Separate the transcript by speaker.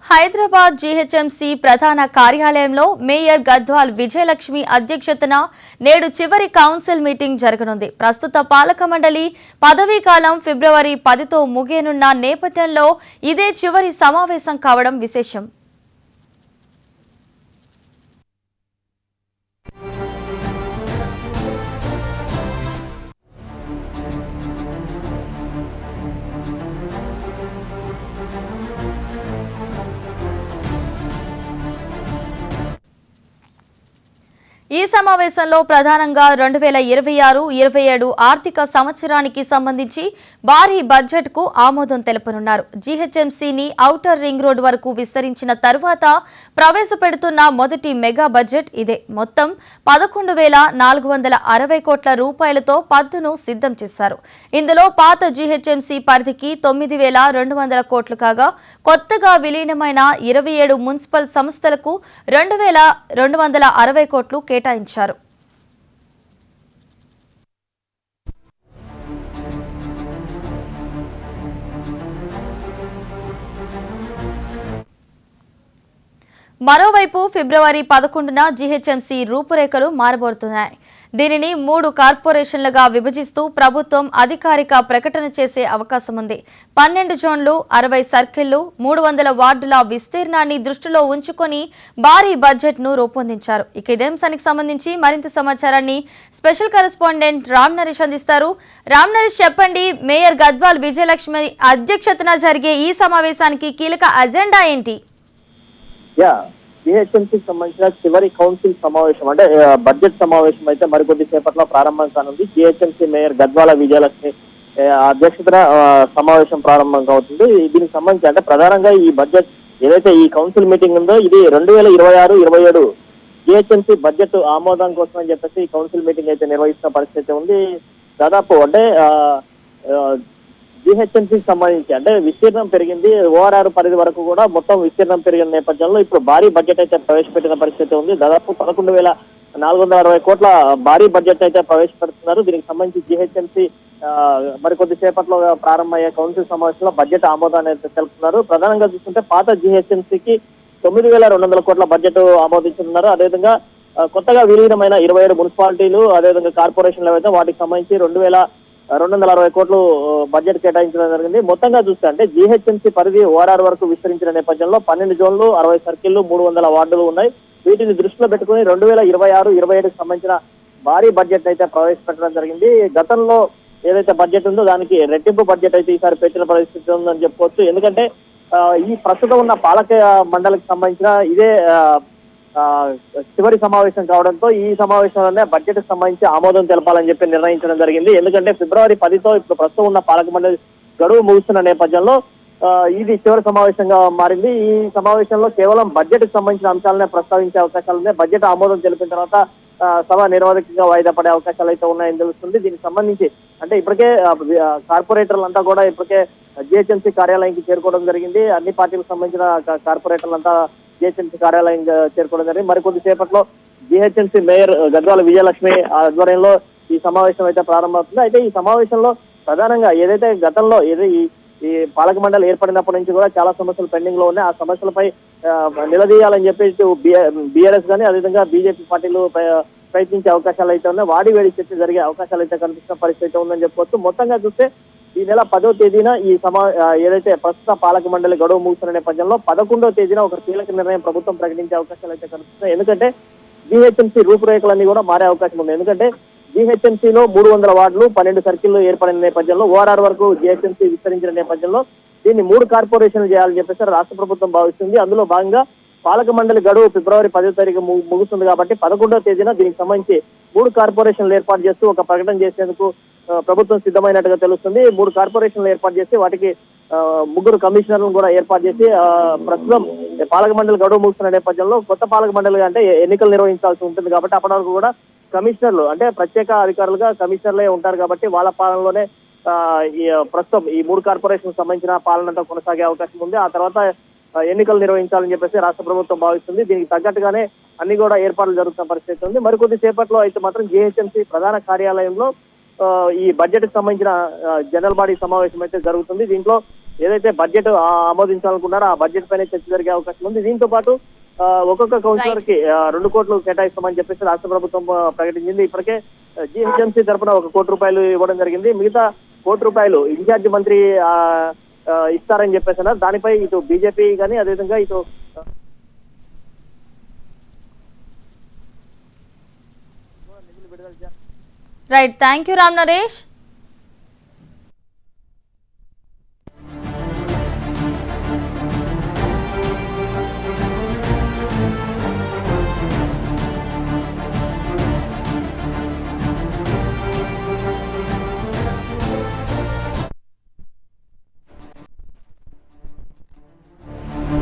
Speaker 1: Hyderabad GHMC ప్రధాన కార్యాలయంలో mayor Gadwal Vijayalakshmi అధ్యక్షతన నేడు చివరి కౌన్సిల్ మీటింగ్ జరగనుంది. ప్రస్తుత పాలక మండలి పదవీకాలం ఫిబ్రవరి 10తో ముగియనున్న నేపథ్యంలో ఇదే చివరి సమావేశం కావడం విశేషం. ఈ సమావేశంలో ప్రధానంగా 2026-27 ఆర్థిక సంవత్సరానికి సంబంధించి భారీ బడ్జెట్కు ఆమోదం తెలుపనున్నారు. జీహెచ్ఎంసీని ఔటర్ రింగ్ రోడ్ వరకు విస్తరించిన తర్వాత ప్రవేశపెడుతున్న మొదటి మెగా బడ్జెట్ ఇదే. మొత్తం 11,460 కోట్ల రూపాయలతో పద్దును సిద్ధం చేశారు. ఇందులో పాత జీహెచ్ఎంసీ పరిధికి 9,200 కోట్లు కాగా కొత్తగా విలీనమైన 27 మున్సిపల్ సంస్థలకు 2,260 కోట్లు కేటాయించారు. మరోవైపు ఫిబ్రవరి 11న జీహెచ్ఎంసీ రూపురేఖలు మారబోతున్నాయి. దీనిని 3 కార్పొరేషన్లుగా విభజిస్తూ ప్రభుత్వం అధికారిక ప్రకటన చేసే అవకాశం ఉంది. 12 జోన్లు, 60 సర్కిళ్లు, 300 వార్డుల విస్తీర్ణాన్ని దృష్టిలో ఉంచుకొని భారీ బడ్జెట్ను రూపొందించారు. ఇక ఇదే అంశానికి సంబంధించి మరింత సమాచారాన్ని స్పెషల్ కరెస్పాండెంట్ రామ్ నరేష్ అందిస్తారు. రామ్ నరేష్, చెప్పండి, మేయర్ గద్వాల్ విజయలక్ష్మి అధ్యక్షతన జరిగే ఈ సమావేశానికి కీలక అజెండా ఏంటి?
Speaker 2: జీహెచ్ఎంసీకి సంబంధించిన చివరి కౌన్సిల్ సమావేశం అంటే బడ్జెట్ సమావేశం అయితే మరికొద్ది సేపట్లో ప్రారంభం కానుంది. జీహెచ్ఎంసీ మేయర్ గద్వాల విజయలక్ష్మి అధ్యక్షతన సమావేశం ప్రారంభం అవుతుంది. దీనికి సంబంధించి అంటే ప్రధానంగా ఈ బడ్జెట్ ఏదైతే ఈ కౌన్సిల్ మీటింగ్ ఉందో ఇది 2026-27 జీహెచ్ఎంసీ బడ్జెట్ ఆమోదం కోసం అని చెప్పేసి ఈ కౌన్సిల్ మీటింగ్ అయితే నిర్వహిస్తున్న పరిస్థితి ఉంది. దాదాపు అంటే జీహెచ్ఎంసీకి సంబంధించి అంటే విస్తీర్ణం పెరిగింది. ఓఆర్ఆర్ పరిధి వరకు కూడా మొత్తం విస్తీర్ణం పెరిగిన నేపథ్యంలో ఇప్పుడు భారీ బడ్జెట్ అయితే ప్రవేశపెట్టిన పరిస్థితి ఉంది. దాదాపు 11,460 కోట్ల భారీ బడ్జెట్ అయితే ప్రవేశపెడుతున్నారు. దీనికి సంబంధించి జీహెచ్ఎంసీ మరికొద్ది సేపట్లో ప్రారంభమయ్యే కౌన్సిల్ సమావేశంలో బడ్జెట్ ఆమోదాన్ని అయితే తెలుపుతున్నారు. ప్రధానంగా చూస్తుంటే పాత జీహెచ్ఎంసీకి 9,200 కోట్ల బడ్జెట్ ఆమోదించుతున్నారు. అదేవిధంగా కొత్తగా విలీనమైన 27 మున్సిపాలిటీలు అదేవిధంగా కార్పొరేషన్లు అయితే వాటికి సంబంధించి 2,260 కోట్లు బడ్జెట్ కేటాయించడం జరిగింది. మొత్తంగా చూస్తే అంటే జీహెచ్ఎంసీ పరిధి ఓఆర్ఆర్ వరకు విస్తరించిన నేపథ్యంలో 12 జోన్లు, 60 సర్కిళ్లు, 300 వార్డులు ఉన్నాయి. వీటిని దృష్టిలో పెట్టుకుని 2026-27కి సంబంధించిన భారీ బడ్జెట్ అయితే ప్రవేశపెట్టడం జరిగింది. గతంలో ఏదైతే బడ్జెట్ ఉందో దానికి రెట్టింపు బడ్జెట్ అయితే ఈసారి పెట్టిన పరిస్థితి ఉందని చెప్పుకోవచ్చు. ఎందుకంటే ఈ ప్రస్తుతం ఉన్న పాలక మండలికి సంబంధించిన ఇదే చివరి సమావేశం కావడంతో ఈ సమావేశంలోనే బడ్జెట్ కి సంబంధించి ఆమోదం తెలపాలని చెప్పి నిర్ణయించడం జరిగింది. ఎందుకంటే ఫిబ్రవరి 10తో ఇప్పుడు ప్రస్తుతం ఉన్న పాలక మండలి గడువు ముగుస్తున్న నేపథ్యంలో ఇది చివరి సమావేశంగా మారింది. ఈ సమావేశంలో కేవలం బడ్జెట్ కి సంబంధించిన అంశాలనే ప్రస్తావించే అవకాశాలు ఉన్నాయి. బడ్జెట్ ఆమోదం తెలిపిన తర్వాత సభ నిరవధికంగా వాయిదా పడే అవకాశాలు అయితే ఉన్నాయని తెలుస్తుంది. దీనికి సంబంధించి అంటే ఇప్పటికే కార్పొరేటర్లంతా కూడా ఇప్పటికే జిహెచ్ఎంసీ కార్యాలయానికి చేరుకోవడం జరిగింది. అన్ని పార్టీలకు సంబంధించిన కార్పొరేటర్లంతా జిహెచ్ఎంసీ కార్యాలయం చేరుకోవడం జరిగింది. మరికొద్ది సేపట్లో జిహెచ్ఎంసీ మేయర్ గద్వాల విజయలక్ష్మి ఆధ్వర్యంలో ఈ సమావేశం అయితే ప్రారంభమవుతుంది. అయితే ఈ సమావేశంలో ప్రధానంగా ఏదైతే గతంలో ఈ పాలక మండలి ఏర్పడినప్పటి నుంచి కూడా చాలా సమస్యలు పెండింగ్ లో ఉన్నాయి. ఆ సమస్యలపై నిలదీయాలని చెప్పేసి బీఆర్ఎస్ కానీ అదేవిధంగా బీజేపీ పార్టీలు ప్రయత్నించే అవకాశాలు అయితే ఉన్నాయి. వాడి వేడి చర్చ జరిగే అవకాశాలు అయితే కనిపిస్తున్న పరిస్థితి ఉందని చెప్పుకోవచ్చు. మొత్తంగా చూస్తే ఈ నెల 10వ తేదీన ఈ ఏదైతే ప్రస్తుత పాలక మండలి గడువు ముగుస్తున్న నేపథ్యంలో 11వ తేదీన ఒక కీలక నిర్ణయం ప్రభుత్వం ప్రకటించే అవకాశాలు అయితే కనిపిస్తున్నాయి. ఎందుకంటే జీహెచ్ఎంసీ రూపురేఖలన్నీ కూడా మారే అవకాశం ఉంది. ఎందుకంటే జీహెచ్ఎంసీలో 300 వార్డులు, 12 సర్కిళ్లు ఏర్పడిన నేపథ్యంలో ఓఆర్ఆర్ వరకు జీహెచ్ఎంసీ విస్తరించిన నేపథ్యంలో దీన్ని 3 కార్పొరేషన్లు చేయాలని చెప్పేసి రాష్ట్ర ప్రభుత్వం భావిస్తుంది. అందులో భాగంగా పాలక మండలి గడువు ఫిబ్రవరి 10వ తారీఖు ముగుస్తుంది కాబట్టి 11వ తేదీన దీనికి సంబంధించి 3 కార్పొరేషన్లు ఏర్పాటు చేస్తూ ఒక ప్రకటన చేసేందుకు ప్రభుత్వం సిద్ధమైనట్టుగా తెలుస్తుంది. 3 కార్పొరేషన్లు ఏర్పాటు చేసి వాటికి 3 కమిషనర్లను కూడా ఏర్పాటు చేసి ప్రస్తుతం పాలక మండలి గడువు ముగుస్తున్న నేపథ్యంలో కొత్త పాలక మండలి అంటే ఎన్నికలు నిర్వహించాల్సి ఉంటుంది కాబట్టి అప్పటి వరకు కూడా కమిషనర్లు అంటే ప్రత్యేక అధికారులుగా కమిషనర్లే ఉంటారు కాబట్టి వాళ్ళ పాలనలోనే ఈ ప్రస్తుతం ఈ 3 కార్పొరేషన్ సంబంధించిన పాలనంతా కొనసాగే అవకాశం ఉంది. ఆ తర్వాత ఎన్నికలు నిర్వహించాలని చెప్పేసి రాష్ట్ర ప్రభుత్వం భావిస్తుంది. దీనికి తగ్గట్టుగానే అన్ని కూడా ఏర్పాట్లు జరుగుతున్న పరిస్థితి ఉంది. మరికొద్ది సేపట్లో అయితే మాత్రం జీహెచ్ఎంసీ ప్రధాన కార్యాలయంలో ఈ బడ్జెట్ కి సంబంధించిన జనరల్ బాడీ సమావేశం అయితే జరుగుతుంది. దీంట్లో ఏదైతే బడ్జెట్ ఆమోదించాలనుకున్నారో ఆ బడ్జెట్ పైన చర్చ జరిగే అవకాశం ఉంది. దీంతో పాటు ఒక్కొక్క కౌన్సిలర్ కి 2 కోట్లు కేటాయిస్తామని చెప్పేసి రాష్ట్ర ప్రభుత్వం ప్రకటించింది. ఇప్పటికే జీహెచ్ఎంసీ తరఫున 1 కోటి రూపాయలు ఇవ్వడం జరిగింది. మిగతా 1 కోటి రూపాయలు ఇన్ఛార్జి మంత్రి ఇస్తారని చెప్పేసి అన్నారు. దానిపై ఇటు బీజేపీ కానీ అదేవిధంగా ఇటు
Speaker 1: right, thank you Ram Naresh.